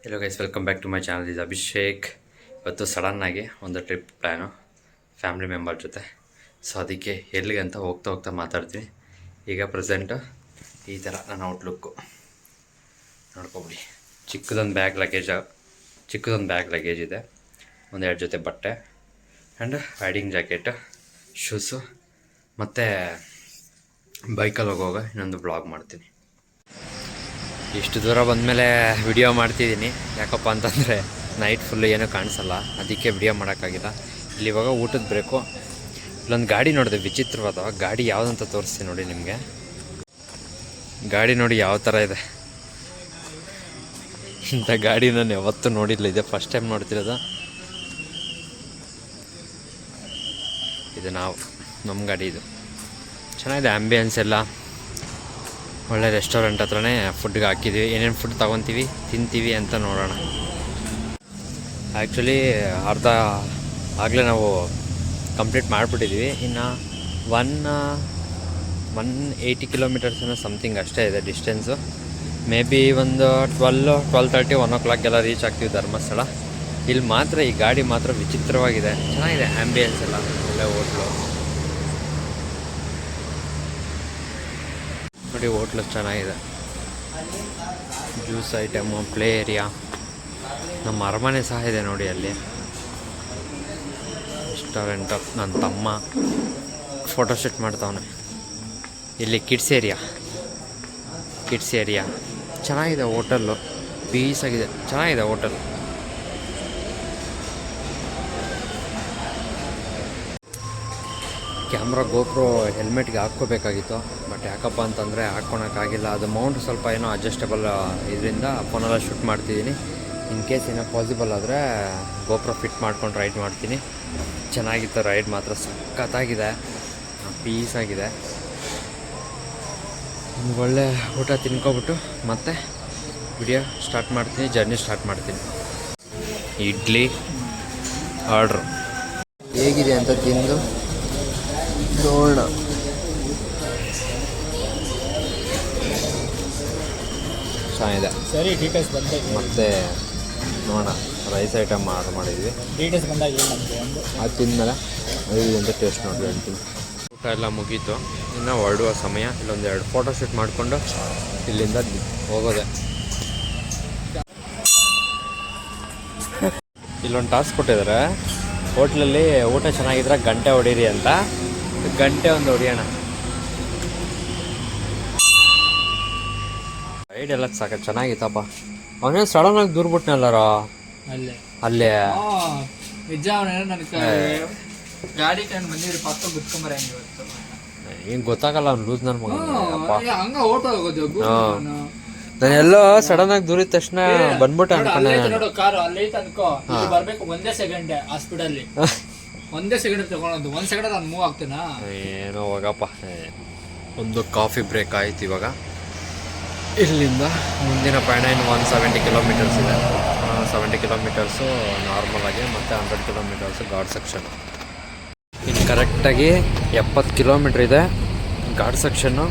Hello guys, welcome back to my channel. ಇದು ಅಭಿಷೇಕ್. ಇವತ್ತು ಸಡನ್ನಾಗಿ ಒಂದು ಟ್ರಿಪ್ ಪ್ಲ್ಯಾನು ಫ್ಯಾಮಿಲಿ ಮೆಂಬರ್ ಜೊತೆ. ಸೊ ಅದಕ್ಕೆ ಎಲ್ಲಿಗೆ ಅಂತ ಹೋಗ್ತಾ ಹೋಗ್ತಾ ಮಾತಾಡ್ತೀನಿ. ಈಗ ಪ್ರೆಸೆಂಟು ಈ ಥರ ನನ್ನ ಔಟ್ಲುಕ್ಕು ನೋಡ್ಕೊಬಿಡಿ. ಚಿಕ್ಕದೊಂದು ಬ್ಯಾಗ್ ಲಗೇಜ್ ಇದೆ, ಒಂದೆರಡು ಜೊತೆ ಬಟ್ಟೆ ಆ್ಯಂಡ್ ರೈಡಿಂಗ್ ಜಾಕೆಟ್, ಶೂಸು, ಮತ್ತು ಬೈಕಲ್ಲಿ ಹೋಗುವಾಗ ಇನ್ನೊಂದು ಬ್ಲಾಗ್ ಮಾಡ್ತೀನಿ. ಇಷ್ಟು ದೂರ ಬಂದಮೇಲೆ ವಿಡಿಯೋ ಮಾಡ್ತಿದ್ದೀನಿ. ಯಾಕಪ್ಪ ಅಂತಂದರೆ ನೈಟ್ ಫುಲ್ಲು ಏನೂ ಕಾಣಿಸಲ್ಲ, ಅದಕ್ಕೆ ವಿಡಿಯೋ ಮಾಡೋಕ್ಕಾಗಿಲ್ಲ. ಇಲ್ಲಿ ಇವಾಗ ಊಟದ ಬ್ರೇಕು. ಇಲ್ಲೊಂದು ಗಾಡಿ ನೋಡಿದೆ, ವಿಚಿತ್ರವಾದ ಗಾಡಿ. ಯಾವುದಂತ ತೋರಿಸ್ತೀನಿ ನೋಡಿ ನಿಮಗೆ. ಗಾಡಿ ನೋಡಿ ಯಾವ ಥರ ಇದೆ. ಇಂಥ ಗಾಡಿ ನಾನು ಯಾವತ್ತೂ ನೋಡಿಲ್ಲ, ಇದೆ ಫಸ್ಟ್ ಟೈಮ್ ನೋಡ್ತಿರೋದು. ಇದು ನಮ್ಮ ಗಾಡಿ. ಇದು ಚೆನ್ನಾಗಿದೆ, ಆ್ಯಂಬಿಯನ್ಸ್ ಎಲ್ಲ ಒಳ್ಳೆ ರೆಸ್ಟೋರೆಂಟ್ ಹತ್ರನೇ ಫುಡ್ಗೆ ಹಾಕಿದ್ದೀವಿ. ಏನೇನು ಫುಡ್ ತೊಗೊತೀವಿ ತಿಂತೀವಿ ಅಂತ ನೋಡೋಣ. ಆ್ಯಕ್ಚುಲಿ ಅರ್ಧ ಆಗಲೇ ನಾವು ಕಂಪ್ಲೀಟ್ ಮಾಡಿಬಿಟ್ಟಿದ್ದೀವಿ. ಇನ್ನು 180 ಕಿಲೋಮೀಟರ್ಸ್ ಏನೋ ಸಮಥಿಂಗ್ ಅಷ್ಟೇ ಇದೆ ಡಿಸ್ಟೆನ್ಸು. ಮೇ ಬಿ ಒಂದು 12:30 1 o'clock ರೀಚ್ ಆಗ್ತೀವಿ ಧರ್ಮಸ್ಥಳ. ಇಲ್ಲಿ ಮಾತ್ರ ಈ ಗಾಡಿ ಮಾತ್ರ ವಿಚಿತ್ರವಾಗಿದೆ, ಚೆನ್ನಾಗಿದೆ ಆ್ಯಂಬಿಯನ್ಸ್ ಎಲ್ಲ. ಒಳ್ಳೆ ಹೋಟ್ಲು ನೋಡಿ, ಹೋಟ್ಲು ಚೆನ್ನಾಗಿದೆ. ಜ್ಯೂಸ್ ಐಟಮು, ಪ್ಲೇ ಏರಿಯಾ, ನಮ್ಮ ಅರಮನೆ ಸಹ ಇದೆ ನೋಡಿ ಅಲ್ಲಿ. ರೆಸ್ಟೋರೆಂಟು. ನನ್ನ ತಮ್ಮ ಫೋಟೋಶೂಟ್ ಮಾಡ್ತಾವನೆ. ಇಲ್ಲಿ ಕಿಡ್ಸ್ ಏರಿಯಾ ಚೆನ್ನಾಗಿದೆ. ಹೋಟೆಲ್ಲು ಪೀಸಾಗಿದೆ, ಚೆನ್ನಾಗಿದೆ ಹೋಟೆಲ್. ಕ್ಯಾಮ್ರಾ ಗೋಪ್ರೋ ಹೆಲ್ಮೆಟ್ಗೆ ಹಾಕ್ಕೋಬೇಕಾಗಿತ್ತು, ಬಟ್ ಯಾಕಪ್ಪ ಅಂತಂದರೆ ಹಾಕ್ಕೊಳಕ್ಕಾಗಿಲ್ಲ. ಅದು ಮೌಂಟ್ ಸ್ವಲ್ಪ ಏನೋ ಅಡ್ಜಸ್ಟಬಲ್ ಇದರಿಂದ ಫೋನೆಲ್ಲ ಶೂಟ್ ಮಾಡ್ತಿದ್ದೀನಿ. ಇನ್ ಕೇಸ್ ಏನೋ ಪಾಸಿಬಲ್ ಆದರೆ ಗೋಪ್ರೋ ಫಿಟ್ ಮಾಡ್ಕೊಂಡು ರೈಡ್ ಮಾಡ್ತೀನಿ. ಚೆನ್ನಾಗಿತ್ತು ರೈಡ್ ಮಾತ್ರ, ಸಖತ್ತಾಗಿದೆ, ಪೀಸಾಗಿದೆ. ಒಳ್ಳೆ ಊಟ ತಿನ್ಕೊಬಿಟ್ಟು ಮತ್ತೆ ವಿಡಿಯೋ ಸ್ಟಾರ್ಟ್ ಮಾಡ್ತೀನಿ, ಜರ್ನಿ ಸ್ಟಾರ್ಟ್ ಮಾಡ್ತೀನಿ. ಇಡ್ಲಿ ಆರ್ಡ್ರು ಹೇಗಿದೆ ಅಂತ ತಿಂದು ನೋಡೋಣ. ಚೆನ್ನಾಗಿದೆ. ಸರಿ, ಡೀಟೇಲ್ಸ್ ಬಂದಾಗ ಮತ್ತೆ ನೋಡೋಣ. ರೈಸ್ ಐಟಮ್ ಆರ್ಡರ್ ಮಾಡಿದ್ವಿ, ಡೀಟೇಲ್ಸ್ ಬಂದಾಗ ನಮಗೆ ಒಂದು ಅದು ತಿಂದಮೇಲೆ ಅಂತ ಟೇಸ್ಟ್ ನೋಡಿ ಹೇಳ್ತೀನಿ. ಊಟ ಎಲ್ಲ ಮುಗೀತು, ಇನ್ನು ಹೊರಡುವ ಸಮಯ. ಇಲ್ಲೊಂದು 2 ಫೋಟೋ ಶೂಟ್ ಮಾಡಿಕೊಂಡು ಇಲ್ಲಿಂದ ಹೋಗೋದೆ. ಇಲ್ಲೊಂದು ಟಾಸ್ಕ್ ಕೊಟ್ಟಿದ್ದಾರೆ ಹೋಟ್ಲಲ್ಲಿ, ಊಟ ಚೆನ್ನಾಗಿದ್ರೆ ಗಂಟೆ ಹೊಡೀರಿ ಅಂತ. ಗಂಟೆ ಒಂದು ಹೊಡಿಯೋಣ. ರೈಡ್ ಎಲ್ಲ ಚೆನ್ನಾಗಿತ್ತಪ್ಪ. ಅವನೇನು ಸಡನ್ನಾಗಿ ದೂರ್ಬಿಟ್ನಲ್ಲಾರ ಅಲ್ಲೇ. ನಿಜ, ನನಗೆ ಗಾಡಿ ಕಂಡು ಬಂದಿದ್ರು ಪಕ್ಕ ಬಿಟ್ಕೊಂಬರ. ಹಿಂಗೆ ಗೊತ್ತಾಗಲ್ಲ ಅವ್ನು ಲೂಸ್ ನನ್ನ ಮಗ. ಹಂಗ ಓಟೋ ಹೋಗೋದು ನಾನು ಎಲ್ಲೋ ಸಡನ್ನಾಗಿ ದೂರಿದ ತಕ್ಷಣ ಬಂದ್ಬಿಟ್ಟೆ ಅನ್ಕೊಂಡೆ. ನೋಡು ಕಾರು ಅಲ್ಲೈತೆ ಅನ್ಕೋ, ಬರ್ಬೇಕು ಒಂದೇ ಸೆಕೆಂಡ್ ಹಾಸ್ಪಿಟಲ್. ಒಂದೇ ಸೆಕೆಂಡ್ ತಗೊಳೋದು, 1 ಸೆಕೆಂಡ್ ನಾನು ಮೂವ್ ಆಗ್ತೀನಾ ಏನೋ ಹೋಗಪ್ಪ. ಒಂದು ಕಾಫಿ ಬ್ರೇಕ್ ಆಯ್ತು. ಇವಾಗ ಇಲ್ಲಿಂದ ಮುಂದಿನ ಪಯಣ ಇನ್ನು 170 ಕಿಲೋಮೀಟರ್ಸ್ ಇದೆ. 70 ಕಿಲೋಮೀಟರ್ಸು ನಾರ್ಮಲಾಗಿ, ಮತ್ತು 100 ಕಿಲೋಮೀಟರ್ಸು ಘಾಟ್ ಸೆಕ್ಷನ್ನು. ಇನ್ನು ಕರೆಕ್ಟಾಗಿ 70 ಕಿಲೋಮೀಟ್ರ್ ಇದೆ ಘಾಟ್ ಸೆಕ್ಷನ್ನು.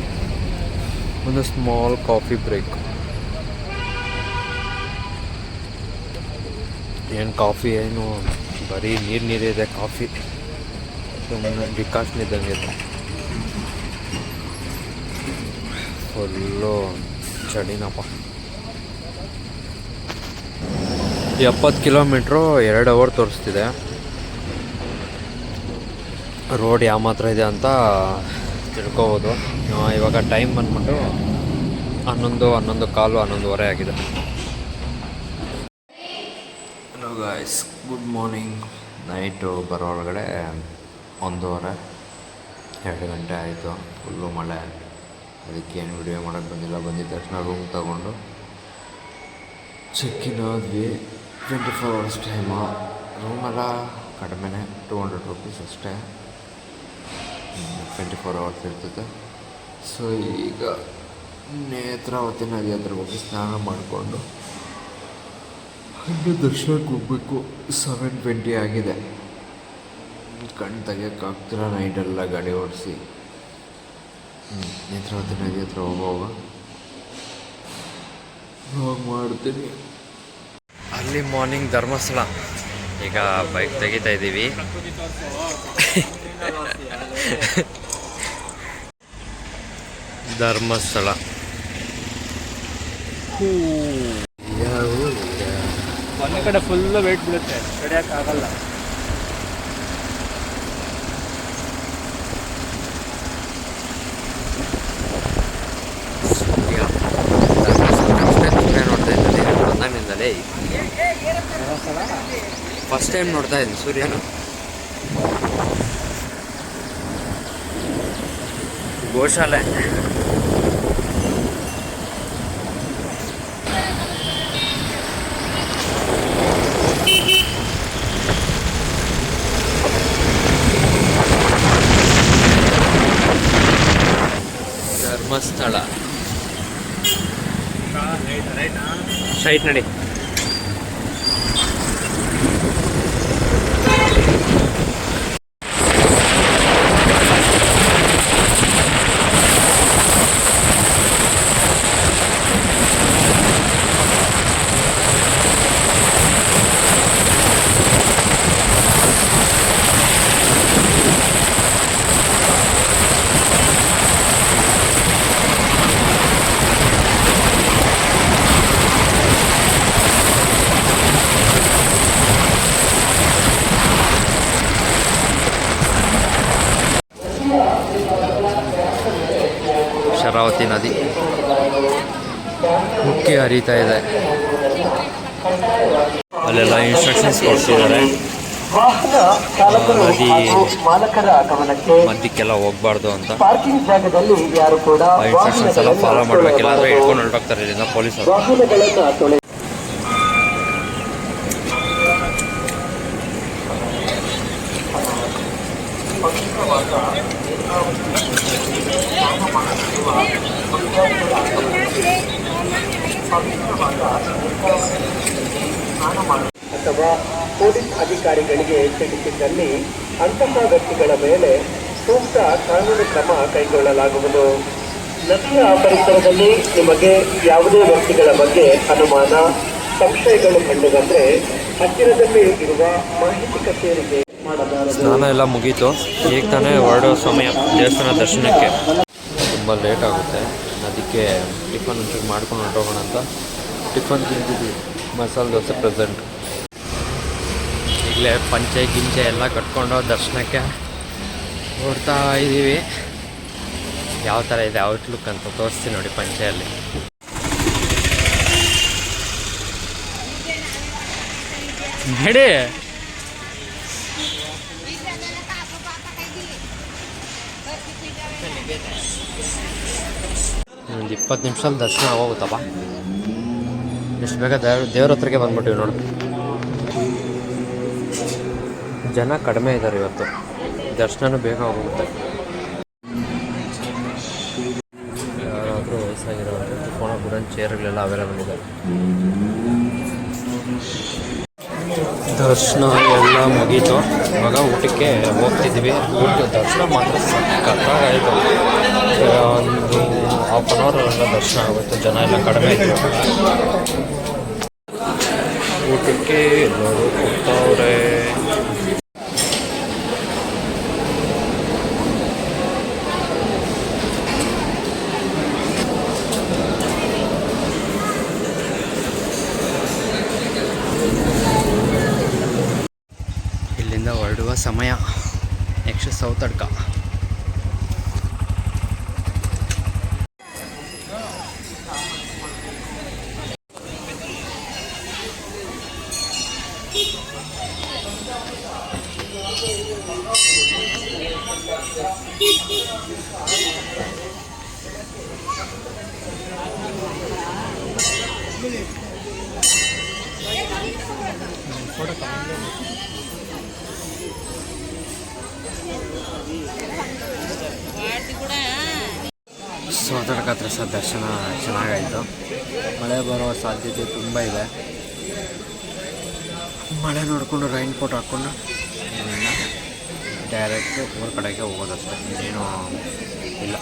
ಒಂದು ಸ್ಮಾಲ್ ಕಾಫಿ ಬ್ರೇಕ್. ಏನು ಕಾಫಿ ಏನು ಬರೀ ನೀರಿದೆ ಕಾಫಿ, ಸುಮ್ಮನೆ ಡಿಕಾಷನ್ ಇದ್ದಂಗೆ ಇದೆ. ಫುಲ್ಲು ಚಳಿನಪ್ಪ. 70 ಕಿಲೋಮೀಟ್ರು 2 ಅವರ್ ತೋರಿಸ್ತಿದೆ. ರೋಡ್ ಯಾವ ಮಾತ್ರ ಇದೆ ಅಂತ ತಿಳ್ಕೊಬೋದು. ಇವಾಗ ಟೈಮ್ ಬಂದ್ಬಿಟ್ಟು 11, 11:15, 11:30 ಆಗಿದೆ. Hello guys, good morning. Night ಬರೋ ಒಳಗಡೆ 1:30-2 ಗಂಟೆ ಆಯಿತು. ಫುಲ್ಲು ಮಳೆ, ಅದಕ್ಕೇನು ವಿಡಿಯೋ ಮಾಡೋಕ್ಕೆ ಬಂದಿಲ್ಲ. ಬಂದಿದ್ದ ತಕ್ಷಣ ರೂಮ್ ತಗೊಂಡು ಚೆಕ್ಕಿನ್ ಆದ್ವಿ. 24 hours ಟೈಮು. ರೂಮೆಲ್ಲ ಕಡಿಮೆನೇ, 200 rupees ಅಷ್ಟೇ. 24 hours ಇರ್ತದೆ. ಸೊ ಈಗ ನೇತ್ರಾವತಿ ನದಿ ಹತ್ರ ಹೋಗಿ ಸ್ನಾನ ಮಾಡಿಕೊಂಡು ಹಾಗೆ ದರ್ಶನಕ್ಕೆ ಹೋಗ್ಬೇಕು. 7:20 ಆಗಿದೆ. ಕಣ್ಣು ತೆಗಿಯೋಕ್ಕಾಗ್ತಿಲ್ಲ, ನೈಟೆಲ್ಲ ಗಾಡಿ ಓಡಿಸಿ. ನೇತ್ರಾವತಿ ನದಿ ಹತ್ರ ಹೋಗುವಾಗ ಮಾಡ್ತೀನಿ. Early morning Dharmasthala. ಈಗ ಬೈಕ್ ತೆಗಿತಾ ಇದ್ದೀವಿ. ಧರ್ಮಸ್ಥಳ ಒಂದೇ ಕಡೆ ಫುಲ್ಲು ವೇಟ್ ಬೀಳುತ್ತೆ, ತಡೆಯೋಕ್ಕಾಗಲ್ಲ. ಫಸ್ಟ್ ಟೈಮ್ ನೋಡ್ತಾ ಇದ್ದೀನಿ ಸೂರ್ಯನ. ಗೋಶಾಲೆ ಧರ್ಮಸ್ಥಳ. ಸ್ಟ್ರೈಟ್ ನಡಿ. ಶರಾವತಿ ನದಿ ಉಕ್ಕಿ ಹರಿತಾ ಇದೆ. ಅಲ್ಲೆಲ್ಲ ಇನ್ಸ್ಟ್ರಕ್ಷನ್ಸ್ ಕೊಡ್ತಿದ್ದಾರೆ. ನದಿ ಮಧ್ಯಕ್ಕೆಲ್ಲ ಹೋಗ್ಬಾರ್ದು ಅಂತ ಇನ್ಸ್ಟ್ರಕ್ಷನ್ಸ್ ಎಲ್ಲ ಫಾಲೋ ಮಾಡಬೇಕಿಲ್ಲ ಅಂದರೆ ಇಟ್ಕೊಂಡು ಹೊರಟೋಗ್ತಾರೆ ಇಲ್ಲಿಂದ ಪೊಲೀಸರು. ಅಥವಾ ಪೊಲೀಸ್ ಅಧಿಕಾರಿಗಳಿಗೆ ತಿಳಿಸಿದ್ದಲ್ಲಿ ಅಂತಹ ವ್ಯಕ್ತಿಗಳ ಮೇಲೆ ಸೂಕ್ತ ಕಾನೂನು ಕ್ರಮ ಕೈಗೊಳ್ಳಲಾಗುವುದು. ನದಿಯ ಪರಿಸರದಲ್ಲಿ ನಿಮಗೆ ಯಾವುದೇ ವ್ಯಕ್ತಿಗಳ ಬಗ್ಗೆ ಅನುಮಾನ, ಸಂಶಯಗಳು ಕಂಡುಬಂದರೆ ಹತ್ತಿರದಲ್ಲಿ ಇರುವ ಮಾಹಿತಿ ಕಚೇರಿಗೆ ಮಾಡಬಾರದು. ಸ್ನಾನ ಎಲ್ಲ ಮುಗೀತು. ಈಗ ತಾನೇ ಹೊರಡೋ ಸಮಯ ದೇವಸ್ಥಾನ ದರ್ಶನಕ್ಕೆ. ತುಂಬ ಲೇಟ್ ಆಗುತ್ತೆ, ಅದಕ್ಕೆ ಟಿಫನ್ ಒಂಚೂರು ಮಾಡ್ಕೊಂಡು ಹೊರಟೋಗೋಣ ಅಂತ ಟಿಫನ್ ತಿಂತಿದ್ವಿ. ಮಸಾಲೆ ದೋಸೆ ಪ್ರೆಸೆಂಟ್. ಈಗಲೇ ಪಂಚೆ ಗಿಂಚೆ ಎಲ್ಲ ಕಟ್ಕೊಂಡು ದರ್ಶನಕ್ಕೆ ಹೊರಡ್ತಾ ಇದ್ದೀವಿ. ಯಾವ ಥರ ಇದೆ ಔಟ್ಲುಕ್ ಅಂತ ತೋರಿಸ್ತೀನಿ ನೋಡಿ ಪಂಚೆಯಲ್ಲಿ. ನಡಿ. ಒಂದು 20 ನಿಮಿಷದಲ್ಲಿ ದರ್ಶನ ಆಗೋಗುತ್ತಪ್ಪ. ಎಷ್ಟು ಬೇಗ ದೇವ್ರ ಹತ್ರಕ್ಕೆ ಬಂದ್ಬಿಟ್ಟಿವಿ ನೋಡಿ. ಜನ ಕಡಿಮೆ ಇದ್ದಾರೆ ಇವತ್ತು, ದರ್ಶನನೂ ಬೇಗ ಹೋಗುತ್ತೆ. ಯಾರಾದರೂ ವಯಸ್ಸಾಗಿರೋರು ಕುತ್ಕೊಳ್ಳೋ ಕೂಡ ಚೇರ್ಗಳೆಲ್ಲ ಅವೈಲೇಬಲ್ ಇದೆ. ದರ್ಶನ ಎಲ್ಲ ಮುಗೀತು. ಇವಾಗ ಊಟಕ್ಕೆ ಹೋಗ್ತಿದ್ವಿ. ಊಟ ದರ್ಶನ ಮಾತ್ರ ಸಕ್ಕತ್ತಾಗಾಯಿತು. ಒಂದು ಹಾಫ್ ಆನ್ ಅವರ್ ಎಲ್ಲ ದರ್ಶನ ಆಗುತ್ತೆ. ಜನ ಎಲ್ಲ ಕಡಿಮೆ ಇತ್ತು. ಊಟಕ್ಕೆ ಎಲ್ಲರೂ ಕೊಡ್ತಾವ್ರೆ. ಇಲ್ಲಿಂದ ಹೊರಡುವ ಸಮಯ. ನೆಕ್ಸ್ಟ್ ಸೌತಡ್ಕ. ಸೌತಡ್ಕ ಹತ್ರ ಸಹ ದರ್ಶನ ಚೆನ್ನಾಗಾಯಿತು. ಮಳೆ ಬರೋ ಸಾಧ್ಯತೆ ತುಂಬ ಇದೆ. ಮಳೆ ನೋಡಿಕೊಂಡು ರೈನ್ ಕೋಟ್ ಹಾಕ್ಕೊಂಡು ಡೈರೆಕ್ಟ್ ಊರ ಕಡೆಗೆ ಹೋಗೋದಷ್ಟೇ, ಇನ್ನೇನು ಇಲ್ಲ.